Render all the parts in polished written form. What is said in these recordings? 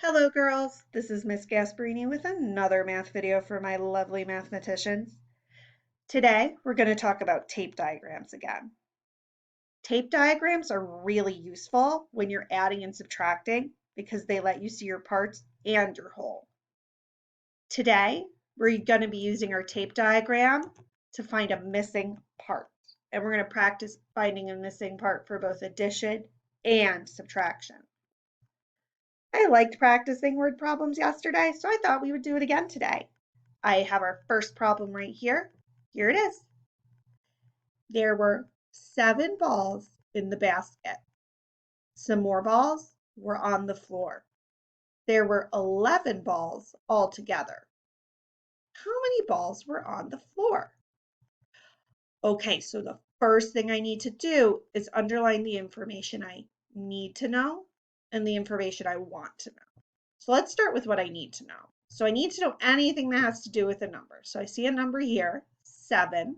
Hello girls, this is Miss Gasparini with another math video for my lovely mathematicians. Today we're going to talk about tape diagrams again. Tape diagrams are really useful when you're adding and subtracting because they let you see your parts and your whole. Today we're going to be using our tape diagram to find a missing part, and we're going to practice finding a missing part for both addition and subtraction. I liked practicing word problems yesterday, so I thought we would do it again today. I have our first problem right here. Here it is. There were 7 balls in the basket. Some more balls were on the floor. There were 11 balls altogether. How many balls were on the floor? Okay, so the first thing I need to do is underline the information I need to know and the information I want to know. So let's start with what I need to know. So I need to know anything that has to do with a number. So I see a number here, 7.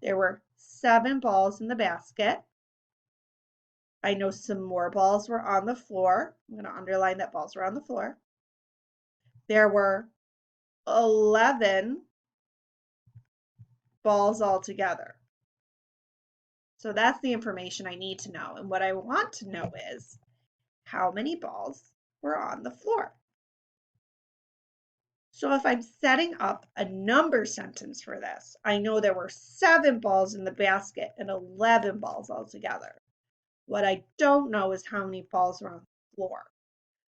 There were 7 balls in the basket. I know some more balls were on the floor. I'm going to underline that balls were on the floor. There were 11 balls altogether. So that's the information I need to know. And what I want to know is how many balls were on the floor. So if I'm setting up a number sentence for this, I know there were 7 balls in the basket and 11 balls altogether. What I don't know is how many balls are on the floor.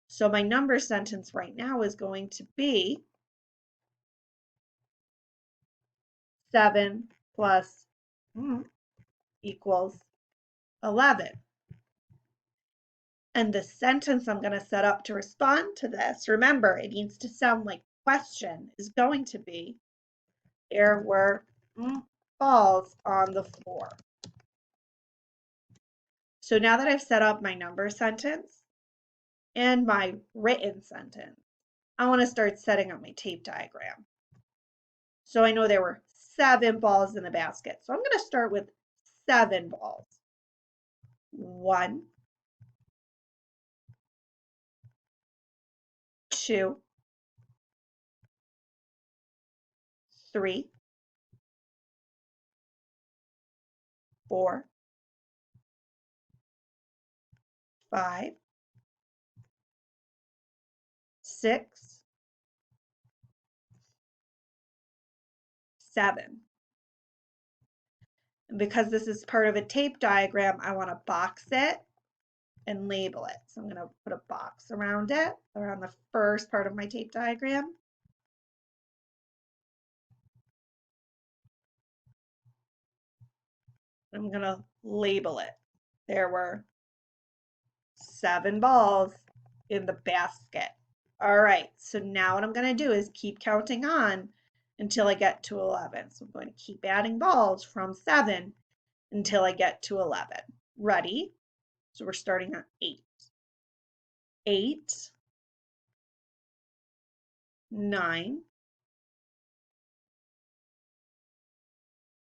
So my number sentence right now is going to be 7 plus equals 11. And the sentence I'm going to set up to respond to this, remember, it needs to sound like a question, is going to be, there were balls on the floor. So now that I've set up my number sentence and my written sentence, I want to start setting up my tape diagram. So I know there were 7 balls in the basket. So I'm going to start with 7 balls. 1, 2, 3, 4, 5, 6, 7. And because this is part of a tape diagram, I want to box it and label it. So I'm going to put a box around it, around the first part of my tape diagram. I'm going to label it. There were 7 balls in the basket. All right, so now what I'm going to do is keep counting on until I get to 11. So I'm going to keep adding balls from 7 until I get to 11. Ready? So we're starting at 8. 8, 9,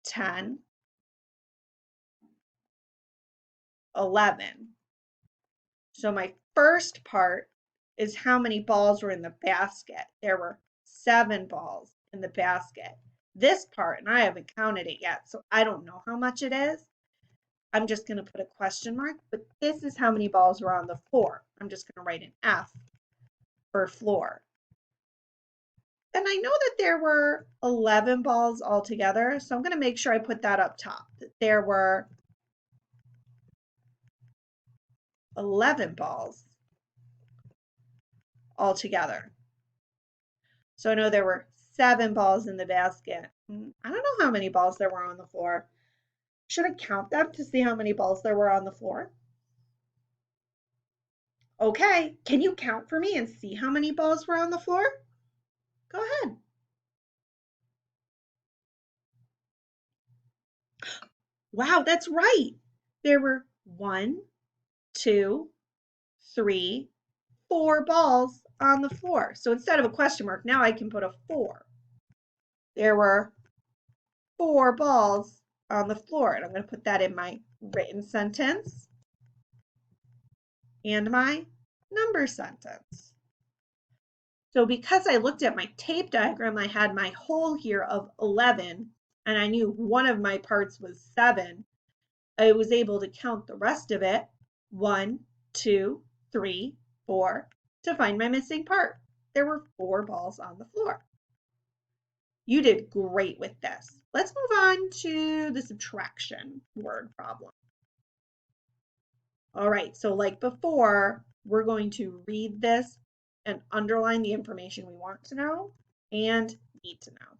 10, 11. So my first part is how many balls were in the basket. There were 7 balls in the basket. This part, and I haven't counted it yet, so I don't know how much it is. I'm just going to put a question mark, but this is how many balls were on the floor. I'm just going to write an F for floor. And I know that there were 11 balls altogether, so I'm going to make sure I put that up top, that there were 11 balls altogether. So I know there were 7 balls in the basket. I don't know how many balls there were on the floor. Should I count them to see how many balls there were on the floor? Okay, can you count for me and see how many balls were on the floor? Go ahead. Wow, that's right. There were 1, 2, 3, 4 balls on the floor. So instead of a question mark, now I can put a 4. There were 4 balls on the floor, and I'm going to put that in my written sentence and my number sentence. So because I looked at my tape diagram, I had my whole here of 11, and I knew one of my parts was 7. I was able to count the rest of it, 1, 2, 3, 4, to find my missing part. There were 4 balls on the floor. You did great with this. Let's move on to the subtraction word problem. All right, so like before, we're going to read this and underline the information we want to know and need to know.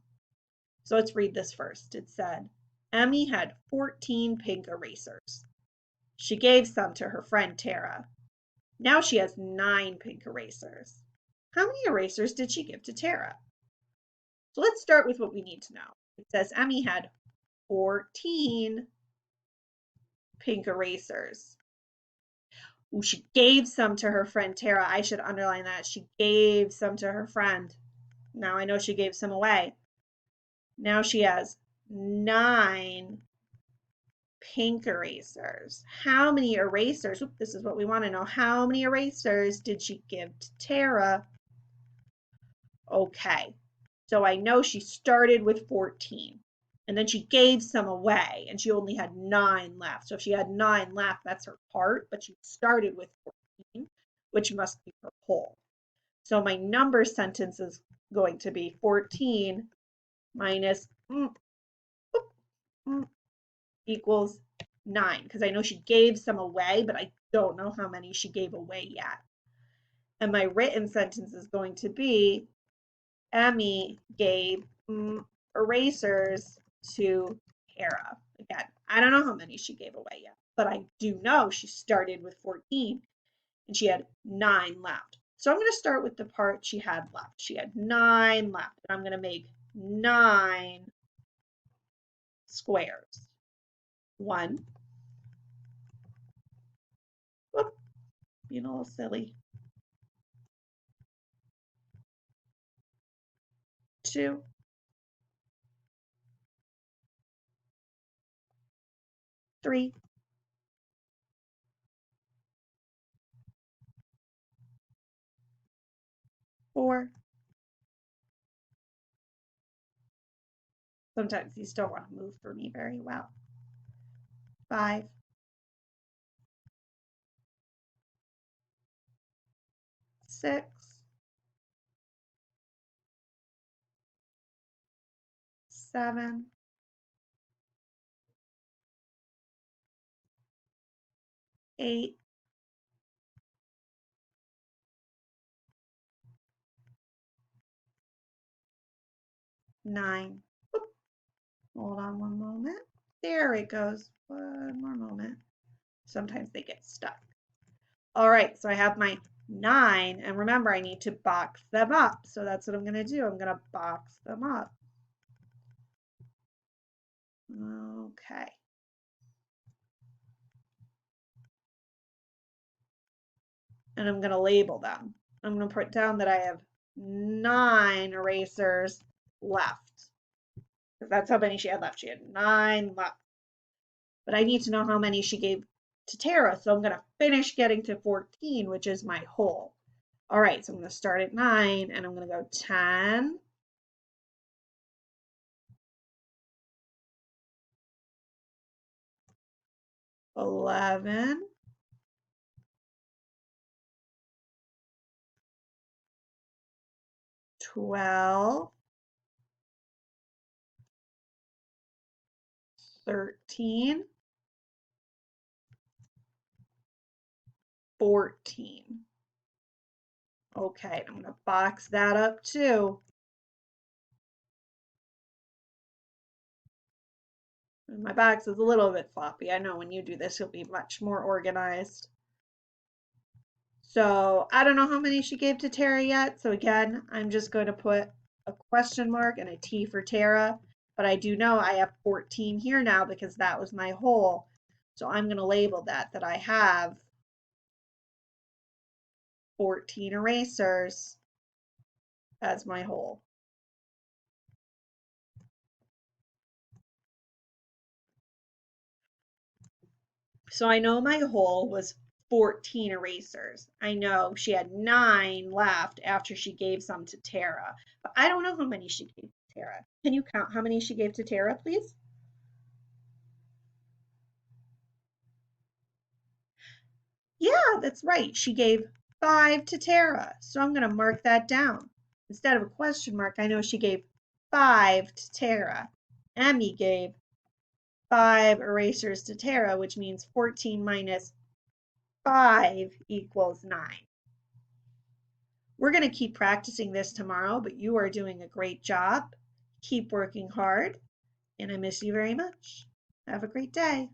So let's read this first. It said, Emmy had 14 pink erasers. She gave some to her friend Tara. Now she has 9 pink erasers. How many erasers did she give to Tara? So let's start with what we need to know. It says Emmy had 14 pink erasers. Ooh, she gave some to her friend Tara. I should underline that. She gave some to her friend. Now I know she gave some away. Now she has 9 pink erasers. How many erasers? Oop, this is what we want to know. How many erasers did she give to Tara? Okay, so I know she started with 14 and then she gave some away and she only had 9 left. So if she had 9 left, that's her part, but she started with 14, which must be her whole. So my number sentence is going to be 14 minus equals 9, because I know she gave some away, but I don't know how many she gave away yet. And my written sentence is going to be Emmy gave erasers to Tara. Again, I don't know how many she gave away yet, but I do know she started with 14 and she had 9 left. So I'm going to start with the part she had left. She had 9 left, and I'm going to make 9 squares. 1, whoop, being a little silly. 2, 3, 4. Sometimes these don't want to move for me very well. 5, 6, 7, 8, 9. Oop, hold on one moment. There it goes. One more moment. Sometimes they get stuck. All right, so I have my 9, and remember I need to box them up. So that's what I'm going to do. I'm going to box them up. Okay. And I'm going to label them. I'm going to put down that I have 9 erasers left. Because that's how many she had left. She had 9 left. But I need to know how many she gave to Tara. So I'm going to finish getting to 14, which is my whole. All right, so I'm going to start at 9, and I'm going to go 10, 11, 12, 13, 14. Okay, I'm going to box that up too. And my box is a little bit floppy. I know when you do this, you'll be much more organized. So I don't know how many she gave to Tara yet. So again, I'm just going to put a question mark and a T for Tara. But I do know I have 14 here now because that was my whole. So I'm going to label that I have 14 erasers as my whole. So I know my whole was 14 erasers. I know she had 9 left after she gave some to Tara, but I don't know how many she gave to Tara. Can you count how many she gave to Tara, please? Yeah, that's right. She gave 5 to Tara. So I'm going to mark that down. Instead of a question mark, I know she gave 5 to Tara. Emmy gave 5 erasers to Tara, which means 14 minus 5 equals 9. We're going to keep practicing this tomorrow, but you are doing a great job. Keep working hard, and I miss you very much. Have a great day.